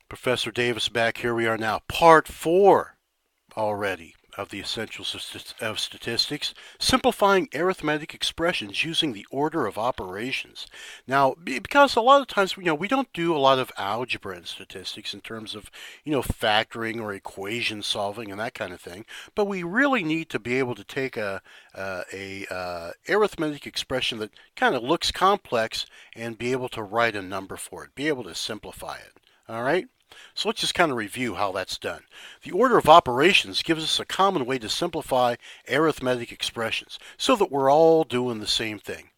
Professor Davis back. Here we are now. Part 4 already of the essentials of statistics, simplifying arithmetic expressions using the order of operations. Now, because a lot of times, we don't do a lot of algebra in statistics in terms of, factoring or equation solving and that kind of thing, but we really need to be able to take a arithmetic expression that kind of looks complex and be able to write a number for it, be able to simplify it. All right? So let's just kind of review how that's done. The order of operations gives us a common way to simplify arithmetic expressions so that we're all doing the same thing.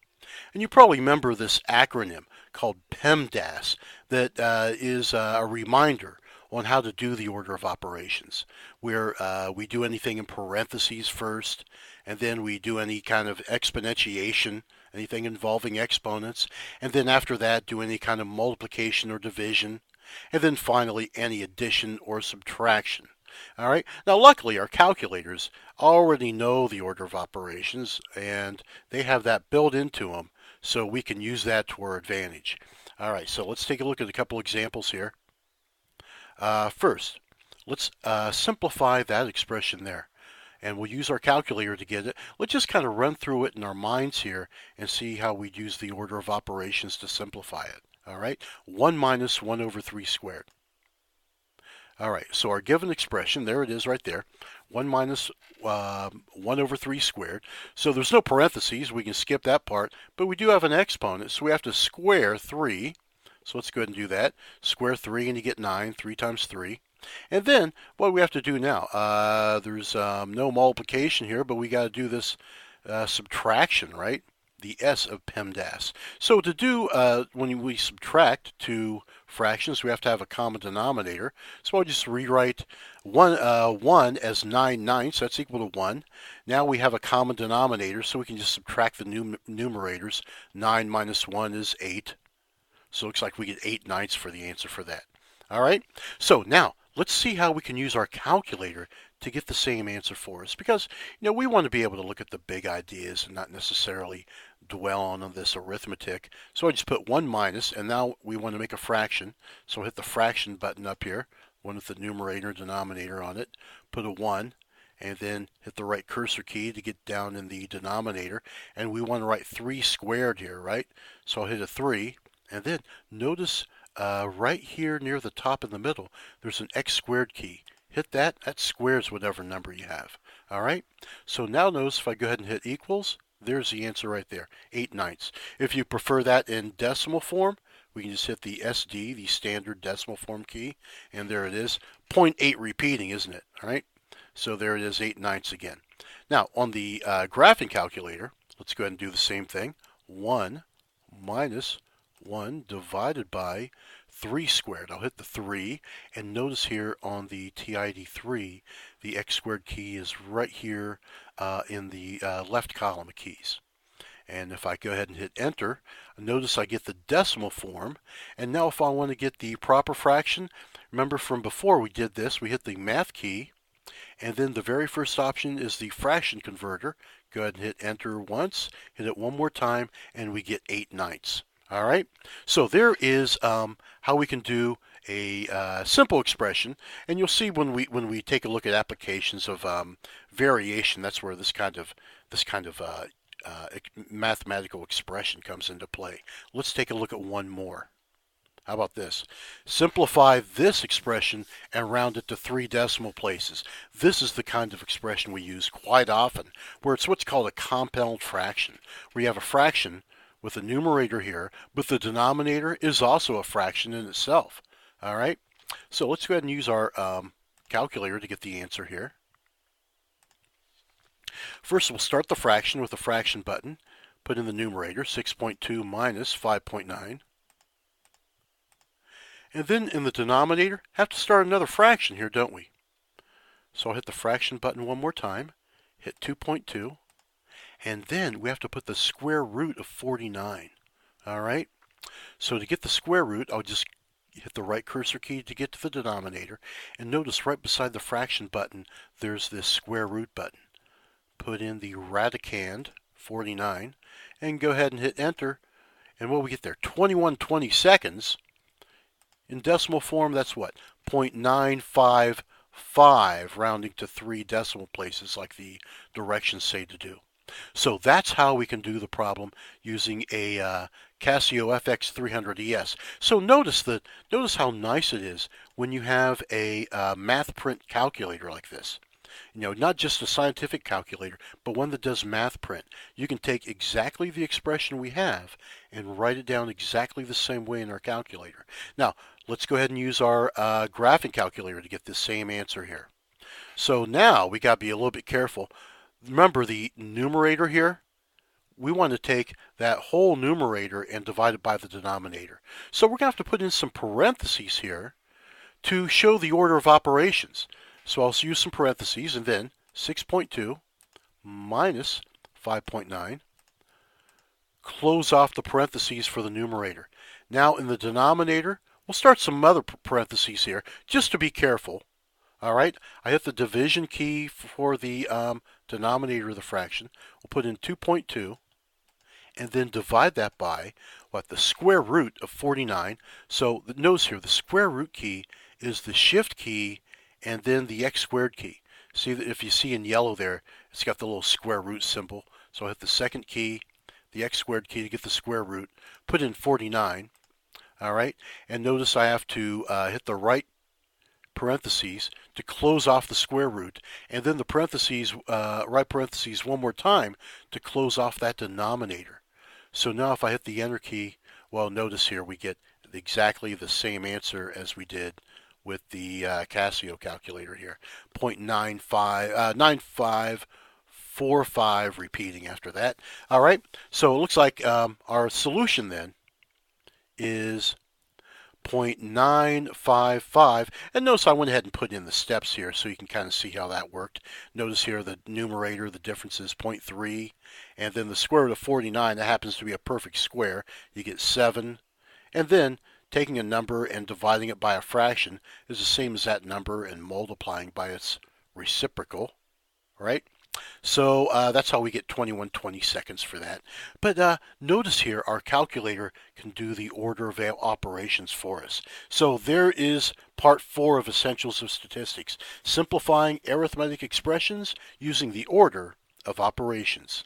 And you probably remember this acronym called PEMDAS that is a reminder on how to do the order of operations, where we do anything in parentheses first, and then we do any kind of exponentiation, anything involving exponents, and then after that do any kind of multiplication or division, and then finally any addition or subtraction. All right. Now, luckily, our calculators already know the order of operations, and they have that built into them, so we can use that to our advantage. All right. So let's take a look at a couple examples here. First, let's simplify that expression there, and we'll use our calculator to get it. Let's just kind of run through it in our minds here and see how we'd use the order of operations to simplify it. All right, 1 minus 1 over 3 squared. All right, so our given expression, there it is right there, 1 minus 1 over 3 squared. So there's no parentheses, we can skip that part, but we do have an exponent, so we have to square 3. So let's go ahead and do that. Square 3 and you get 9, 3 times 3. And then what do we have to do now? There's no multiplication here, but we got to do this subtraction, right? The S of PEMDAS. So to do, when we subtract two fractions, we have to have a common denominator. So I'll just rewrite 1 as 9/9, that's equal to 1. Now we have a common denominator, so we can just subtract the numerators. 9 minus 1 is 8. So it looks like we get 8/9 for the answer for that. All right, so now let's see how we can use our calculator to get the same answer for us, because we want to be able to look at the big ideas and not necessarily dwell on this arithmetic. So I just put 1 minus, and now we want to make a fraction, so hit the fraction button up here, one with the numerator and denominator on it, put a 1, and then hit the right cursor key to get down in the denominator, and we want to write 3 squared here, right? So I'll hit a 3, and then notice right here near the top in the middle, there's an x squared key. Hit that, that squares whatever number you have. All right, so now notice if I go ahead and hit equals, there's the answer right there, 8/9. If you prefer that in decimal form, we can just hit the SD, the standard decimal form key, and there it is. 0.8 repeating, isn't it? All right, so there it is, 8/9 again. Now, on the graphing calculator, let's go ahead and do the same thing. 1 minus 1 divided by 3 squared. I'll hit the 3, and notice here on the TID3, the x squared key is right here in the left column of keys. And if I go ahead and hit enter, notice I get the decimal form. And now if I want to get the proper fraction, remember from before we did this, we hit the math key, and then the very first option is the fraction converter. Go ahead and hit enter once, hit it one more time, and we get 8/9. All right, so there is how we can do a simple expression, and you'll see when we take a look at applications of variation, that's where this kind of mathematical expression comes into play. Let's take a look at one more. How about this? Simplify this expression and round it to 3 decimal places. This is the kind of expression we use quite often, where it's what's called a compound fraction, where you have a fraction with a numerator here, but the denominator is also a fraction in itself. All right, so let's go ahead and use our calculator to get the answer here. First, we'll start the fraction with the fraction button. Put in the numerator, 6.2 minus 5.9. And then in the denominator, have to start another fraction here, don't we? So I'll hit the fraction button one more time, hit 2.2. And then we have to put the square root of 49. All right, so to get the square root, I'll just hit the right cursor key to get to the denominator, and notice right beside the fraction button there's this square root button. Put in the radicand 49 and go ahead and hit enter, and what we get there, 21/22, In decimal form, that's what? 0.955, rounding to 3 decimal places like the directions say to do. So that's how we can do the problem using a Casio FX300ES. So notice how nice it is when you have a math print calculator like this. You know, not just a scientific calculator, but one that does math print. You can take exactly the expression we have and write it down exactly the same way in our calculator. Now, let's go ahead and use our graphing calculator to get this same answer here. So now we got to be a little bit careful. Remember the numerator here? We want to take that whole numerator and divide it by the denominator. So we're going to have to put in some parentheses here to show the order of operations. So I'll use some parentheses and then 6.2 minus 5.9. Close off the parentheses for the numerator. Now in the denominator, we'll start some other parentheses here just to be careful. All right, I hit the division key for the denominator of the fraction. We'll put in 2.2 and then divide that by what? The square root of 49. So notice here, the square root key is the shift key and then the x squared key. See that if you see in yellow there, it's got the little square root symbol. So I hit the second key, the x squared key to get the square root, put in 49. All right, and notice I have to hit the right parentheses to close off the square root, and then the parentheses, right parentheses one more time to close off that denominator. So now if I hit the enter key, well, notice here we get exactly the same answer as we did with the Casio calculator here. 0.9545 repeating after that. All right, so it looks like our solution then is 0.955, and notice I went ahead and put in the steps here so you can kind of see how that worked. Notice here the numerator, the difference is 0.3, and then the square root of 49, that happens to be a perfect square. You get 7, and then taking a number and dividing it by a fraction is the same as that number and multiplying by its reciprocal, right? So that's how we get 21/22 for that. But notice here our calculator can do the order of operations for us. So there is part 4 of Essentials of Statistics, simplifying arithmetic expressions using the order of operations.